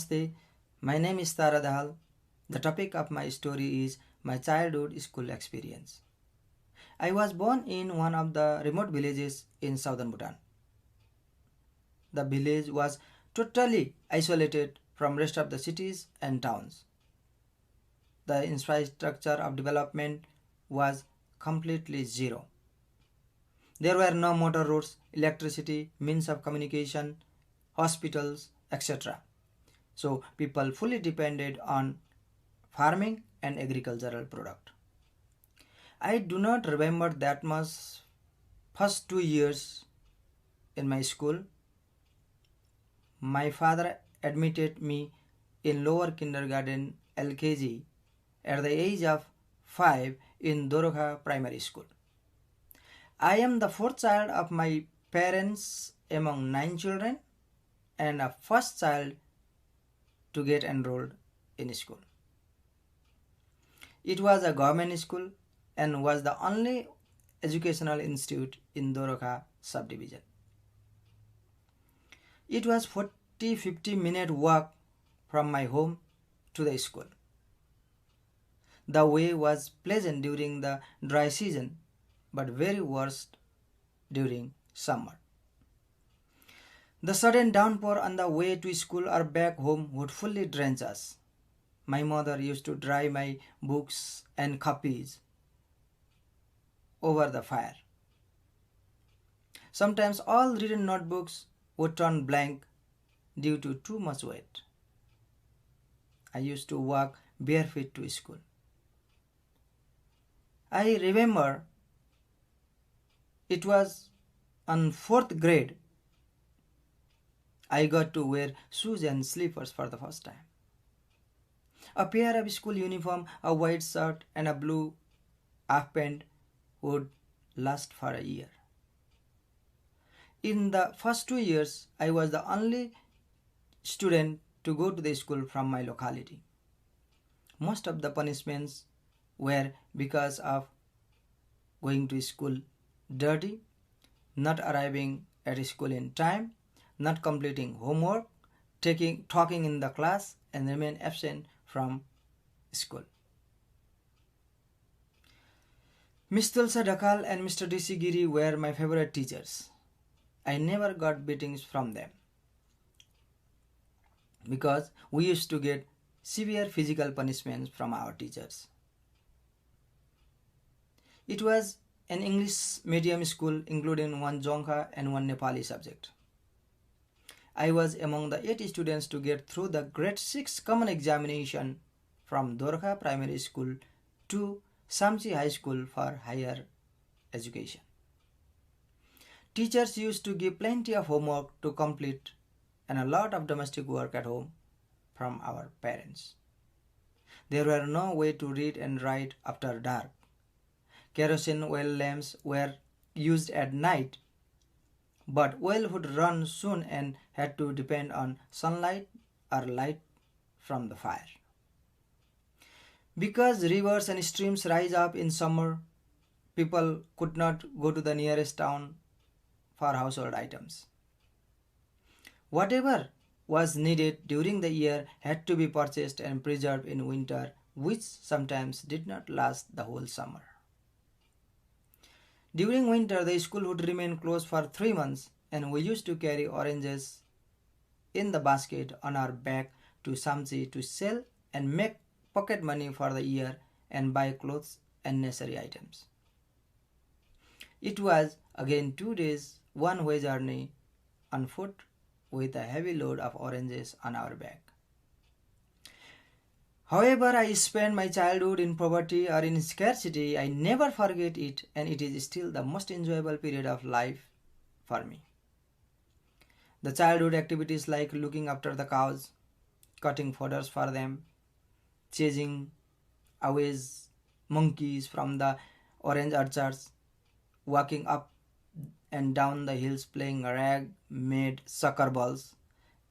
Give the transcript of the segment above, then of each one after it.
Namaste, my name is Dahal. The topic of my story is my childhood school experience. I was born in one of the remote villages in southern Bhutan. The village was totally isolated from rest of the cities and towns. The infrastructure of development was completely zero. There were no motor roads, electricity, means of communication, hospitals, etc. So people fully depended on farming and agricultural product. I do not remember that much first 2 years in my school. My father admitted me in lower kindergarten LKG at the age of 5 in Dorokha Primary School. I am the fourth child of my parents among 9 children and a first child to get enrolled in school. It was a government school and was the only educational institute in Dorokha subdivision. It was 40-50 minute walk from my home to the school. The way was pleasant during the dry season but very worst during summer. The sudden downpour on the way to school or back home would fully drench us. My mother used to dry my books and copies over the fire. Sometimes all written notebooks would turn blank due to too much wet. I used to walk barefoot to school. I remember it was on 4th grade I got to wear shoes and slippers for the first time. A pair of school uniform, a white shirt and a blue half pant would last for a year. In the first 2 years, I was the only student to go to the school from my locality. Most of the punishments were because of going to school dirty, not arriving at school in time, not completing homework, talking in the class, and remain absent from school. Miss Tulsa Dahal and Mr. D.C. Giri were my favorite teachers. I never got beatings from them because we used to get severe physical punishments from our teachers. It was an English medium school including one Jongha and one Nepali subject. I was among the 8 students to get through the grade 6 common examination from Dorokha Primary School to Samchi High School for higher education. Teachers used to give plenty of homework to complete and a lot of domestic work at home from our parents. There were no way to read and write after dark. Kerosene oil lamps were used at night, but oil would run soon and had to depend on sunlight or light from the fire. Because rivers and streams rise up in summer, people could not go to the nearest town for household items. Whatever was needed during the year had to be purchased and preserved in winter, which sometimes did not last the whole summer. During winter, the school would remain closed for 3 months, and we used to carry oranges in the basket on our back to Samchi to sell and make pocket money for the year and buy clothes and necessary items. It was again 2 days one-way journey on foot with a heavy load of oranges on our back. However, I spent my childhood in poverty or in scarcity. I never forget it, and it is still the most enjoyable period of life for me. The childhood activities like looking after the cows, cutting fodders for them, chasing away monkeys from the orange orchards, walking up and down the hills playing rag-made soccer balls,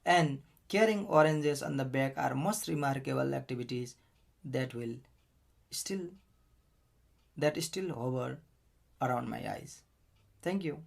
and carrying oranges on the back are most remarkable activities that still hover around my eyes. Thank you.